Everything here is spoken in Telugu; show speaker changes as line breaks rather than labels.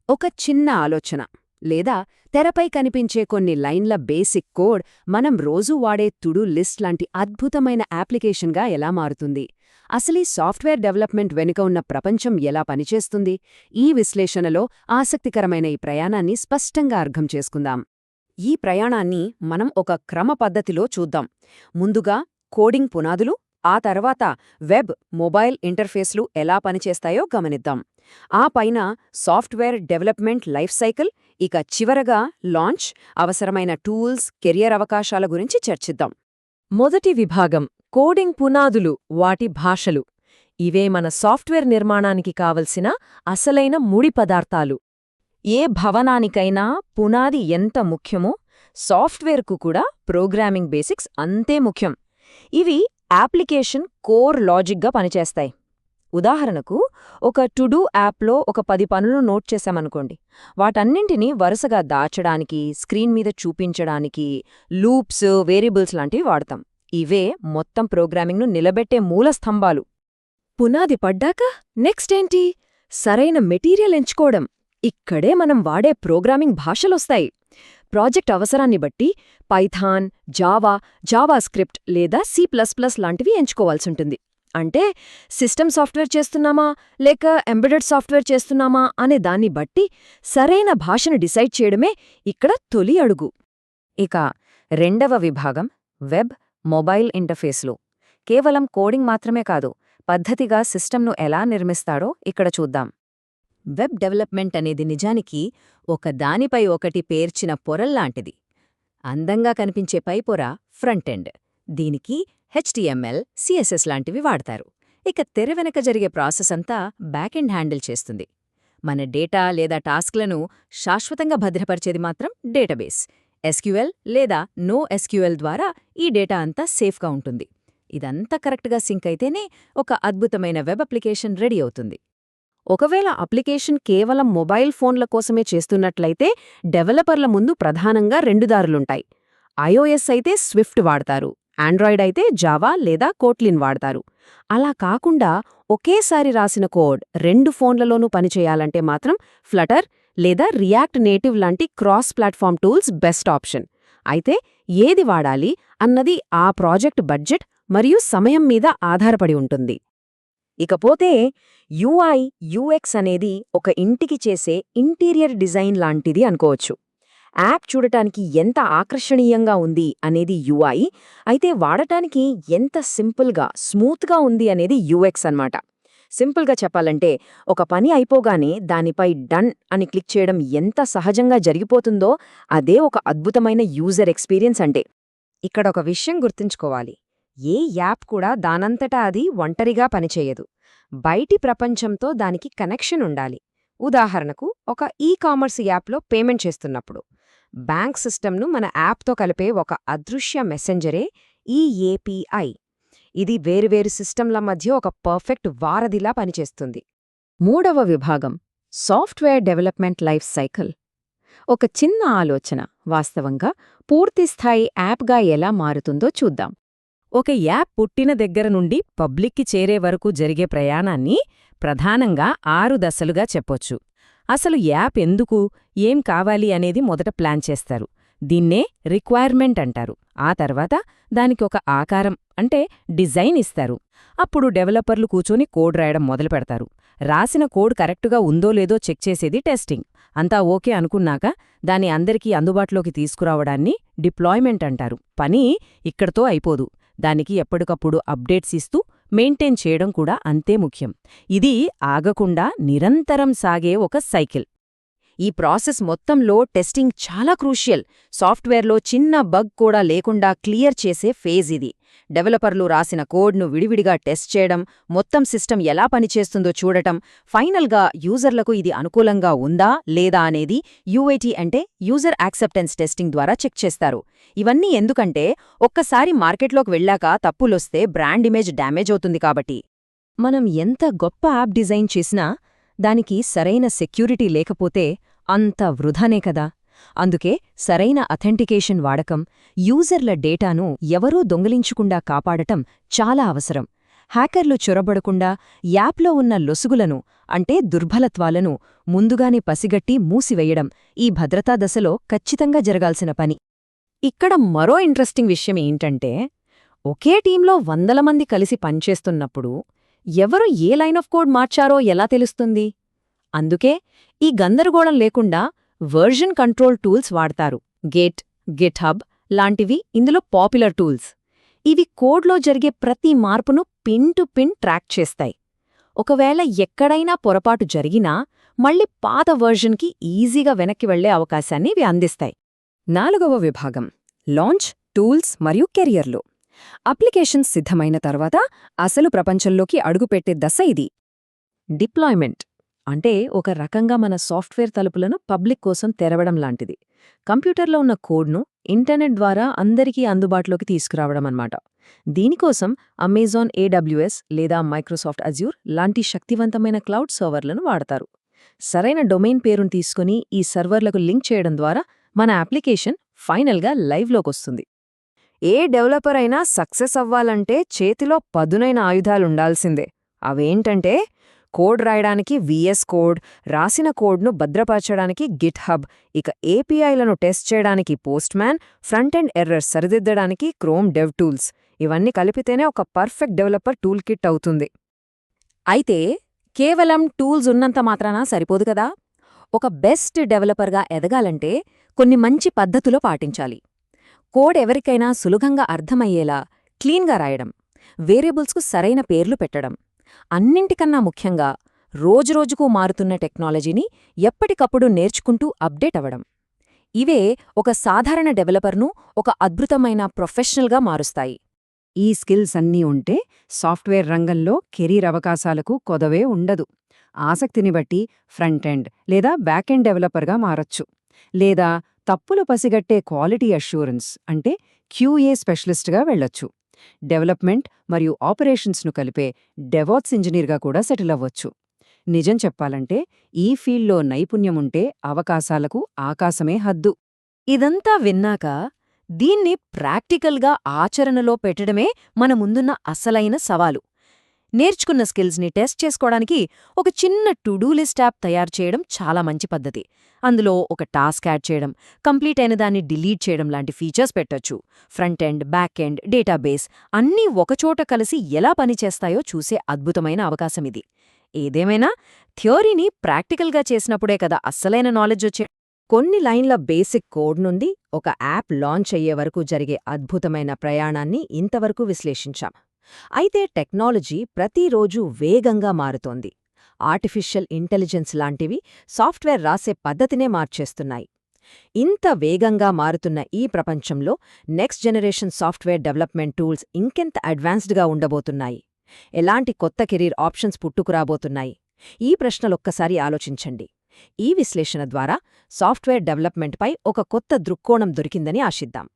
ఒక చిన్న ఆలోచన లేదా తెరపై కనిపించే కొన్ని లైన్ల బేసిక్ కోడ్ మనం రోజూ వాడే టుడూ లిస్ట్ లాంటి అద్భుతమైన అప్లికేషన్గా ఎలా మారుతుంది? అసలీ సాఫ్ట్వేర్ డెవలప్మెంట్ వెనుక ఉన్న ప్రపంచం ఎలా పనిచేస్తుంది? ఈ విశ్లేషణలో ఆసక్తికరమైన ఈ ప్రయాణాన్ని స్పష్టంగా అర్థం చేసుకుందాం. ఈ ప్రయాణాన్ని మనం ఒక క్రమ పద్ధతిలో చూద్దాం. ముందుగా కోడింగ్ పునాదులు, ఆ తర్వాత వెబ్, మొబైల్ ఇంటర్ఫేస్లు ఎలా పనిచేస్తాయో గమనిద్దాం. ఆ పైన సాఫ్ట్వేర్ డెవలప్మెంట్ లైఫ్ సైకిల్, ఇక చివరగా లాంచ్, అవసరమైన టూల్స్, కెరియర్ అవకాశాల గురించి చర్చిద్దాం.
మొదటి విభాగం కోడింగ్ పునాదులు, వాటి భాషలు. ఇవే మన సాఫ్ట్వేర్ నిర్మాణానికి కావలసిన అసలైన ముడి పదార్థాలు. ఏ భవనానికైనా పునాది ఎంత ముఖ్యమో సాఫ్ట్వేర్కు కూడా ప్రోగ్రామింగ్ బేసిక్స్ అంతే ముఖ్యం. ఇవి అప్లికేషన్ కోర్ లాజిక్గా పనిచేస్తాయి. ఉదాహరణకు, ఒక టు-డూ యాప్లో ఒక 10 పనులు నోట్ చేశామనుకోండి. వాటన్నింటినీ వరుసగా దాచడానికి, స్క్రీన్ మీద చూపించడానికి లూప్స్, వేరియబుల్స్ లాంటివి వాడతాం. ఇవే మొత్తం ప్రోగ్రామింగ్ను నిలబెట్టే మూలస్తంభాలు. పునాది పడ్డాక నెక్స్ట్ ఏంటి? సరైన మెటీరియల్ ఎంచుకోవడం. ఇక్కడే మనం వాడే ప్రోగ్రామింగ్ భాషలొస్తాయి. ప్రాజెక్ట్ అవసరాన్ని బట్టి పైథాన్, జావా స్క్రిప్ట్ లేదా C++ లాంటివి ఎంచుకోవాల్సుంటుంది. అంటే సిస్టమ్ సాఫ్ట్వేర్ చేస్తున్నామా లేక ఎంబెడెడ్ సాఫ్ట్వేర్ చేస్తున్నామా అనే దాన్ని బట్టి సరైన భాషను డిసైడ్ చేయడమే ఇక్కడ తొలి అడుగు.
ఇక రెండవ విభాగం వెబ్, మొబైల్ ఇంటర్ఫేస్లు. కేవలం కోడింగ్ మాత్రమే కాదు, పద్ధతిగా సిస్టమ్ను ఎలా నిర్మిస్తాడో ఇక్కడ చూద్దాం. వెబ్ డెవలప్మెంట్ అనేది నిజానికి ఒక దానిపై ఒకటి పేర్చిన పొరల్లాంటిది. అందంగా కనిపించే పైపొర ఫ్రంట్ ఎండ్. దీనికి HTML, CSS లాంటివి వాడతారు. ఇక తెర వెనక జరిగే ప్రాసెస్ అంతా బ్యాక్ ఎండ్ హ్యాండిల్ చేస్తుంది. మన డేటా లేదా టాస్క్లను శాశ్వతంగా భద్రపరిచేది మాత్రం డేటాబేస్, SQL లేదా NoSQL ద్వారా ఈ డేటా అంతా సేఫ్గా ఉంటుంది. ఇదంతా కరెక్ట్గా సింక్ అయితేనే ఒక అద్భుతమైన వెబ్ అప్లికేషన్ రెడీ అవుతుంది. ఒకవేళ అప్లికేషన్ కేవలం మొబైల్ ఫోన్ల కోసమే చేస్తున్నట్లయితే డెవలపర్ల ముందు ప్రధానంగా 2 దారులుంటాయి. iOS అయితే స్విఫ్ట్ వాడతారు, ఆండ్రాయిడ్ అయితే జావా లేదా కోట్లిన్ వాడతారు. అలా కాకుండా ఒకేసారి రాసిన కోడ్ 2 ఫోన్లలోనూ పనిచేయాలంటే మాత్రం ఫ్లటర్ లేదా రియాక్ట్ నేటివ్ లాంటి cross platform tools best option. అయితే ఏది వాడాలి అన్నది ఆ ప్రాజెక్ట్ బడ్జెట్ మరియు సమయం మీద ఆధారపడి ఉంటుంది. ఇకపోతే UI, UX అనేది ఒక ఇంటికి చేసే ఇంటీరియర్ డిజైన్ లాంటిది అనుకోవచ్చు. యాప్ చూడటానికి ఎంత ఆకర్షణీయంగా ఉంది అనేది UI, అయితే వాడటానికి ఎంత సింపుల్గా, స్మూత్గా ఉంది అనేది UX అన్నమాట. సింపుల్గా చెప్పాలంటే, ఒక పని అయిపోగానే దానిపై డన్ అని క్లిక్ చేయడం ఎంత సహజంగా జరిగిపోతుందో అదే ఒక అద్భుతమైన యూజర్ ఎక్స్పీరియన్స్ అంటే. ఇక్కడ ఒక విషయం గుర్తుంచుకోవాలి. ఏ యాప్ కూడా దానంతటా అది ఒంటరిగా పనిచేయదు. బయటి ప్రపంచంతో దానికి కనెక్షన్ ఉండాలి. ఉదాహరణకు, ఒక కామర్స్ యాప్లో పేమెంట్ చేస్తున్నప్పుడు బ్యాంక్ సిస్టమ్ను మన యాప్తో కలిపే ఒక అదృశ్య మెసెంజరే ఈ API. ఇది వేరువేరు సిస్టంల మధ్య ఒక పర్ఫెక్ట్ వారధిలా పనిచేస్తుంది. మూడవ విభాగం సాఫ్ట్వేర్ డెవలప్మెంట్ లైఫ్ సైకిల్. ఒక చిన్న ఆలోచన వాస్తవంగా పూర్తిస్థాయి యాప్గా ఎలా మారుతుందో చూద్దాం.
ఒక యాప్ పుట్టిన దగ్గర నుండి పబ్లిక్కి చేరే వరకు జరిగే ప్రయాణాన్ని ప్రధానంగా 6 దశలుగా చెప్పొచ్చు. అసలు యాప్ ఎందుకు, ఏం కావాలి అనేది మొదట ప్లాన్ చేస్తారు. దీన్నే రిక్వైర్మెంట్ అంటారు. ఆ తర్వాత దానికి ఒక ఆకారం అంటే డిజైన్ ఇస్తారు. అప్పుడు డెవలపర్లు కూచొని కోడ్ రాయడం మొదలుపెడతారు. రాసిన కోడ్ కరెక్టుగా ఉందో లేదో చెక్ చేసేది టెస్టింగ్. అంతా ఓకే అనుకున్నాక దాన్ని అందరికీ అందుబాటులోకి తీసుకురావడాన్ని డిప్లాయ్మెంట్ అంటారు. పని ఇక్కడితో అయిపోదు. దానికి ఎప్పటికప్పుడు అప్డేట్స్ ఇస్తూ మెయింటైన్ చేయడం కూడా అంతే ముఖ్యం. ఇది ఆగకుండా నిరంతరం సాగే ఒక సైకిల్.
ఈ ప్రాసెస్ మొత్తంలో టెస్టింగ్ చాలా క్రూషియల్. సాఫ్ట్వేర్లో చిన్న బగ్ కూడా లేకుండా క్లియర్ చేసే ఫేజ్ ఇది. డెవలపర్లు రాసిన కోడ్ను విడివిడిగా టెస్ట్ చేయడం, మొత్తం సిస్టమ్ ఎలా పనిచేస్తుందో చూడటం, ఫైనల్గా యూజర్లకు ఇది అనుకూలంగా ఉందా లేదా అనేది UAT అంటే యూజర్ యాక్సెప్టెన్స్ టెస్టింగ్ ద్వారా చెక్ చేస్తారు. ఇవన్నీ ఎందుకంటే ఒక్కసారి మార్కెట్లోకి వెళ్ళాక తప్పులొస్తే బ్రాండ్ ఇమేజ్ డ్యామేజ్ అవుతుంది కాబట్టి.
మనం ఎంత గొప్ప యాప్ డిజైన్ చేసినా దానికి సరైన సెక్యూరిటీ లేకపోతే అంత వృధానే కదా. అందుకే సరైన అథెంటికేషన్ వాడకం, యూజర్ల డేటాను ఎవరూ దొంగిలించకుండా కాపాడటం చాలా అవసరం. హ్యాకర్లు చొరబడకుండా యాప్లో ఉన్న లొసుగులను అంటే దుర్బలత్వాలను ముందుగానే పసిగట్టి మూసివేయడం ఈ భద్రతా దశలో ఖచ్చితంగా జరగాల్సిన పని. ఇక్కడ మరో ఇంట్రెస్టింగ్ విషయం ఏంటంటే, ఒకే టీంలో వందల మంది కలిసి పనిచేస్తున్నప్పుడు ఎవరు ఏ లైన్ ఆఫ్ కోడ్ మార్చారో ఎలా తెలుస్తుంది? అందుకే ఈ గందరగోళం లేకుండా వర్జన్ కంట్రోల్ టూల్స్ వాడతారు. గేట్, గిట్హబ్ లాంటివి ఇందులో పాపులర్ టూల్స్. ఇవి కోడ్లో జరిగే ప్రతి మార్పును పిన్ టు పిన్ ట్రాక్ చేస్తాయి. ఒకవేళ ఎక్కడైనా పొరపాటు జరిగినా మళ్ళీ పాత వర్జన్కి ఈజీగా వెనక్కి వెళ్లే అవకాశాన్ని ఇవి అందిస్తాయి.
4వ విభాగం లాంచ్, టూల్స్ మరియు కెరియర్లు. అప్లికేషన్స్ సిద్ధమైన తర్వాత అసలు ప్రపంచంలోకి అడుగుపెట్టే దశ ఇది.
డిప్లాయ్మెంట్ అంటే ఒక రకంగా మన సాఫ్ట్వేర్ తలుపులను పబ్లిక్ కోసం తెరవడం లాంటిది. కంప్యూటర్లో ఉన్న కోడ్ను ఇంటర్నెట్ ద్వారా అందరికీ అందుబాటులోకి తీసుకురావడం అన్నమాట. దీనికోసం అమెజాన్ AWS లేదా మైక్రోసాఫ్ట్ అజ్యూర్ లాంటి శక్తివంతమైన క్లౌడ్ సర్వర్లను వాడతారు. సరైన డొమైన్ పేరును తీసుకుని ఈ సర్వర్లకు లింక్ చేయడం ద్వారా మన అప్లికేషన్ ఫైనల్గా లైవ్లోకొస్తుంది.
ఏ డెవలపర్ అయినా సక్సెస్ అవ్వాలంటే చేతిలో పదునైన ఆయుధాలుండాల్సిందే. అవేంటంటే కోడ్ రాయడానికి VS కోడ్, రాసిన కోడ్ను భద్రపరచడానికి గిట్హబ్, ఇక APIలను టెస్ట్ చేయడానికి పోస్ట్మ్యాన్, ఫ్రంట్ ఎండ్ ఎర్రర్స్ సరిదిద్దడానికి క్రోమ్ డెవ్ టూల్స్. ఇవన్నీ కలిపితేనే ఒక పర్ఫెక్ట్ డెవలపర్ టూల్ కిట్ అవుతుంది.
అయితే కేవలం టూల్స్ ఉన్నంత మాత్రాన సరిపోదు కదా. ఒక బెస్ట్ డెవలపర్గా ఎదగాలంటే కొన్ని మంచి పద్ధతులు పాటించాలి. కోడ్ ఎవరికైనా సులభంగా అర్థమయ్యేలా క్లీన్గా రాయడం, వేరియబుల్స్కు సరైన పేర్లు పెట్టడం, అన్నింటికన్నా ముఖ్యంగా రోజురోజుకూ మారుతున్న టెక్నాలజీని ఎప్పటికప్పుడు నేర్చుకుంటూ అప్డేట్ అవ్వడం. ఇవే ఒక సాధారణ డెవలపర్ను ఒక అద్భుతమైన ప్రొఫెషనల్గా మారుస్తాయి.
ఈ స్కిల్స్ అన్నీ ఉంటే సాఫ్ట్వేర్ రంగంలో కెరీర్ అవకాశాలకు కొదవే ఉండదు. ఆసక్తిని బట్టి ఫ్రంట్ ఎండ్ లేదా బ్యాక్ ఎండ్ డెవలపర్గా మారచ్చు, లేదా తప్పులు పసిగట్టే క్వాలిటీ అష్యూరెన్స్ అంటే QA స్పెషలిస్ట్గా వెళ్లొచ్చు. డెవలప్మెంట్ మరియు ఆపరేషన్స్ను కలిపే డెవాప్స్ ఇంజనీర్గా కూడా సెటిల్ అవ్వచ్చు. నిజం చెప్పాలంటే ఈ ఫీల్డ్లో నైపుణ్యముంటే అవకాశాలకు ఆకాశమే హద్దు.
ఇదంతా విన్నాక దీన్ని ప్రాక్టికల్గా ఆచరణలో పెట్టడమే మన ముందున్న అసలైన సవాలు. నేర్చుకున్న స్కిల్స్ని టెస్ట్ చేసుకోవడానికి ఒక చిన్న టు డూ లిస్ట్ యాప్ తయారు చేయడం చాలా మంచి పద్ధతి. అందులో ఒక టాస్క్ యాడ్ చేయడం, కంప్లీట్ అయిన దాన్ని డిలీట్ చేయడం లాంటి ఫీచర్స్ పెట్టొచ్చు. Front end, back end, database అన్నీ ఒకచోట కలిసి ఎలా పనిచేస్తాయో చూసే అద్భుతమైన అవకాశమిది. ఏదేమైనా థియరీని ప్రాక్టికల్గా చేసినప్పుడే కదా అస్సలైన నాలెడ్జ్ వచ్చే. కొన్ని లైన్ల బేసిక్ కోడ్ నుండి ఒక యాప్ లాంచ్ అయ్యే వరకు జరిగే అద్భుతమైన ప్రయాణాన్ని ఇంతవరకు విశ్లేషించాం. అయితే టెక్నాలజీ ప్రతిరోజూ వేగంగా మారుతోంది. ఆర్టిఫిషియల్ ఇంటెలిజెన్స్ లాంటివి సాఫ్ట్వేర్ రాసే పద్ధతినే మార్చేస్తున్నాయి. ఇంత వేగంగా మారుతున్న ఈ ప్రపంచంలో next generation software development tools ఇంకెంత అడ్వాన్స్డ్గా ఉండబోతున్నాయి? ఎలాంటి కొత్త కెరీర్ ఆప్షన్స్ పుట్టుకురాబోతున్నాయి? ఈ ప్రశ్నలొక్కసారి ఆలోచించండి. ఈ విశ్లేషణ ద్వారా సాఫ్ట్వేర్ డెవలప్మెంట్పై ఒక కొత్త దృక్కోణం దొరికిందని ఆశిద్దాం.